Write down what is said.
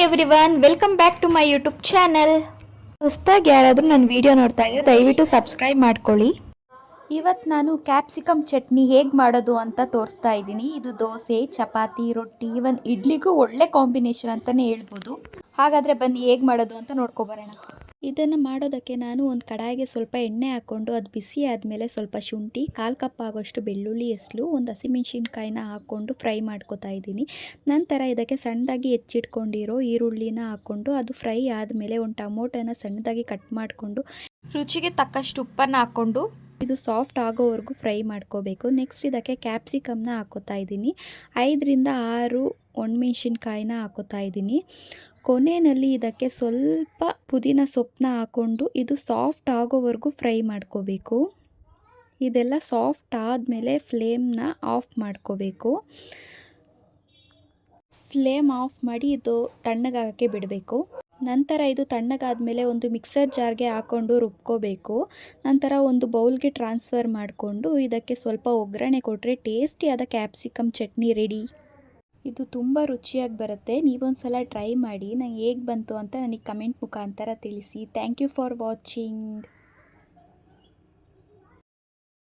Everyone, welcome back to my YouTube channel. ಹೊಸದಾಗಿ ಯಾರಾದರೂ ನನ್ನ ವಿಡಿಯೋ ನೋಡ್ತಾ ಇದ್ದರೆ ದಯವಿಟ್ಟು ಸಬ್ಸ್ಕ್ರೈಬ್ ಮಾಡ್ಕೊಳ್ಳಿ. ಇವತ್ತು ನಾನು ಕ್ಯಾಪ್ಸಿಕಮ್ ಚಟ್ನಿ ಹೇಗೆ ಮಾಡೋದು ಅಂತ ತೋರಿಸ್ತಾ ಇದ್ದೀನಿ. ಇದು ದೋಸೆ, ಚಪಾತಿ, ರೊಟ್ಟಿ, ಇವನ್ ಇಡ್ಲಿಗೂ ಒಳ್ಳೆ ಕಾಂಬಿನೇಷನ್ ಅಂತಲೇ ಹೇಳ್ಬೋದು. ಹಾಗಾದರೆ ಬನ್ನಿ ಹೇಗೆ ಮಾಡೋದು ಅಂತ ನೋಡ್ಕೊಬರೋಣ. ಇದನ್ನು ಮಾಡೋದಕ್ಕೆ ನಾನು ಒಂದು ಕಡಾಯಿಗೆ ಸ್ವಲ್ಪ ಎಣ್ಣೆ ಹಾಕ್ಕೊಂಡು ಅದು ಬಿಸಿ ಆದಮೇಲೆ ಸ್ವಲ್ಪ ಶುಂಠಿ, 1/4 ಕಪ್ ಆಗೋಷ್ಟು ಬೆಳ್ಳುಳ್ಳಿ ಹೆಸರು, ಒಂದು ಹಸಿಮೆಣ್ಸಿನ್ಕಾಯಿನ ಹಾಕ್ಕೊಂಡು ಫ್ರೈ ಮಾಡ್ಕೊತಾ ಇದ್ದೀನಿ. ನಂತರ ಇದಕ್ಕೆ ಸಣ್ಣದಾಗಿ ಹೆಚ್ಚಿಟ್ಕೊಂಡಿರೋ ಈರುಳ್ಳಿನ ಹಾಕ್ಕೊಂಡು ಅದು ಫ್ರೈ ಆದಮೇಲೆ ಒಂದು ಟೊಮೊಟೊನ ಸಣ್ಣದಾಗಿ ಕಟ್ ಮಾಡಿಕೊಂಡು ರುಚಿಗೆ ತಕ್ಕಷ್ಟು ಉಪ್ಪನ್ನು ಹಾಕ್ಕೊಂಡು ಇದು ಸಾಫ್ಟ್ ಆಗೋವರೆಗೂ ಫ್ರೈ ಮಾಡ್ಕೋಬೇಕು. ನೆಕ್ಸ್ಟ್ ಇದಕ್ಕೆ ಕ್ಯಾಪ್ಸಿಕಮ್ನ ಹಾಕೋತಾ ಇದ್ದೀನಿ. 5ರಿಂದ 6 ಒಣಮೆಣ್ಸಿನ್ಕಾಯಿನ ಹಾಕೋತಾ ಇದ್ದೀನಿ. ಕೊನೆಯಲ್ಲಿ ಇದಕ್ಕೆ ಸ್ವಲ್ಪ ಪುದೀನ ಸೊಪ್ಪನ್ನ ಹಾಕ್ಕೊಂಡು ಇದು ಸಾಫ್ಟ್ ಆಗೋವರೆಗೂ ಫ್ರೈ ಮಾಡ್ಕೋಬೇಕು. ಇದೆಲ್ಲ ಸಾಫ್ಟ್ ಆದಮೇಲೆ ಫ್ಲೇಮ್ನ ಆಫ್ ಮಾಡ್ಕೋಬೇಕು. ಫ್ಲೇಮ್ ಆಫ್ ಮಾಡಿ ಇದು ತಣ್ಣಗಾಗೋಕ್ಕೆ ಬಿಡಬೇಕು. ನಂತರ ಇದು ತಣ್ಣಗಾದಮೇಲೆ ಒಂದು ಮಿಕ್ಸರ್ ಜಾರ್ಗೆ ಹಾಕ್ಕೊಂಡು ರುಬ್ಕೋಬೇಕು. ನಂತರ ಒಂದು ಬೌಲ್ಗೆ ಟ್ರಾನ್ಸ್ಫರ್ ಮಾಡಿಕೊಂಡು ಇದಕ್ಕೆ ಸ್ವಲ್ಪ ಒಗ್ಗರಣೆ ಕೊಟ್ಟರೆ ಟೇಸ್ಟಿಯಾದ ಕ್ಯಾಪ್ಸಿಕಮ್ ಚಟ್ನಿ ರೆಡಿ. ಇದು ತುಂಬ ರುಚಿಯಾಗಿ ಬರುತ್ತೆ. ನೀವೊಂದು ಸಲ ಟ್ರೈ ಮಾಡಿ. ನಂಗೆ ಹೇಗೆ ಬಂತು ಅಂತ ನನಗೆ ಕಮೆಂಟ್ ಮುಖಾಂತರ ತಿಳಿಸಿ. Thank you for watching.